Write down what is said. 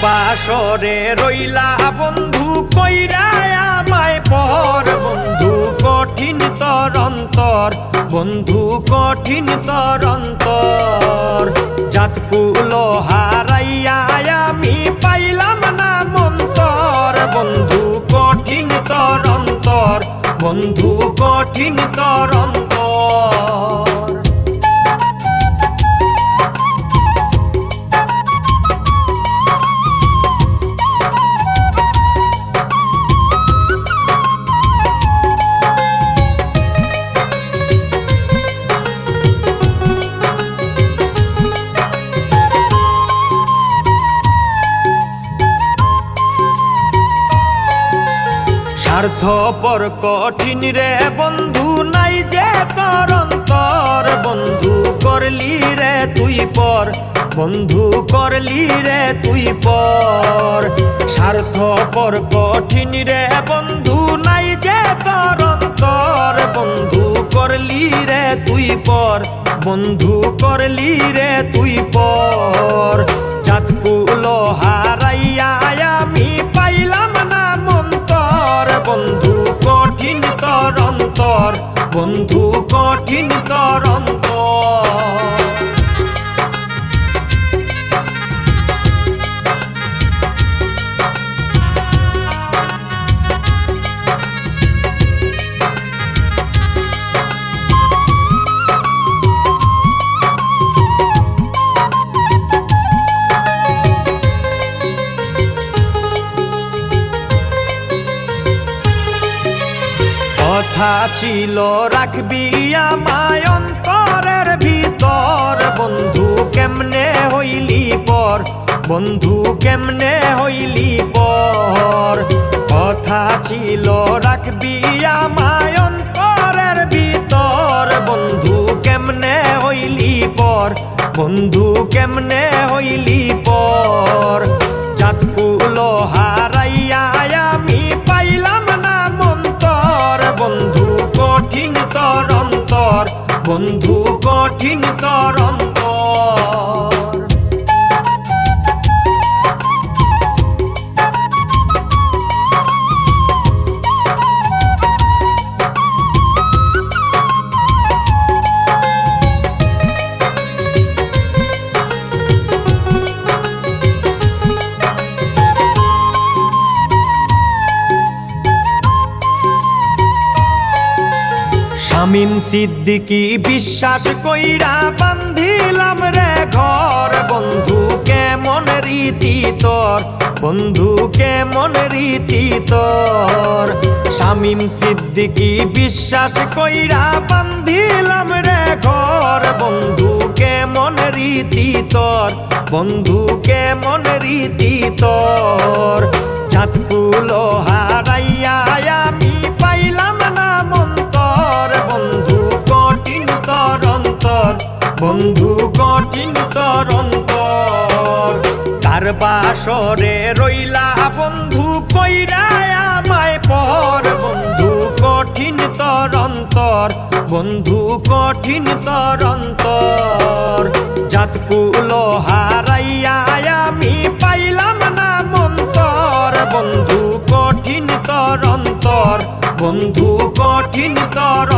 বাসরে রইলা বন্ধু কইরা আমায় পর বন্ধু কঠিন তর অন্তর বন্ধু কঠিন তর অন্তর জাতকুল হারাইয়া আমি পাইলাম না মন্তর বন্ধু কঠিন তর অন্তর বন্ধু কঠিন তর অন্তর। স্বার্থপর কঠিন রে বন্ধু নাই যে তর অন্তর বন্ধু করলি রে তুই পর বন্ধু করলি রে তুই পর স্বার্থপর কঠিন রে বন্ধু নাই যে তর অন্তর বন্ধু করলি রে তুই পর বন্ধু করলি রে তুই পর জাতকুল হারাইয়া আমি পাইলাম না মন্তর বন্ধু কঠিন তর অন্তর বন্ধু কঠিন তর অন্তর। কথা ছিল রাখবি আমায় অন্তরের ভিতর বন্ধু কেমনে হইলি পর বন্ধু কেমনে হইলি পর কথা ছিল রাখবি আমায় অন্তরের ভিতর বন্ধু কেমনে হইলি পর বন্ধু কেমনে হইলি পর জাতকুল হারাইয়া আমি পাইলাম না মন্তর বন্ধু কঠিন তর অন্তর বন্ধু কঠিন তর অন্তর। শামীম সিদ্দিকী বিশ্বাস কইরা বান্ধিলাম রে ঘর বন্ধু কেমন রীতি তোর বন্ধু কেমন রীতি তোর শামীম সিদ্দিকী বিশ্বাস কইরা বান্ধিলাম রে ঘর বন্ধু কেমন রীতি তোর বন্ধু কেমন রীতি তোর জাতকুল হারাইয়া আমি পাইলাম না মন্তর বন্ধু কঠিন তর অন্তর বন্ধু কঠিন তর অন্তর কার বাসরে রইলা বন্ধু কইরা আমায় পর বন্ধু কঠিন তর অন্তর বন্ধু কঠিন তর অন্তর জাতকুল হারাইয়া আমি পাইলাম না মন্তর বন্ধু কঠিন তর অন্তর বন্ধু কঠিন তর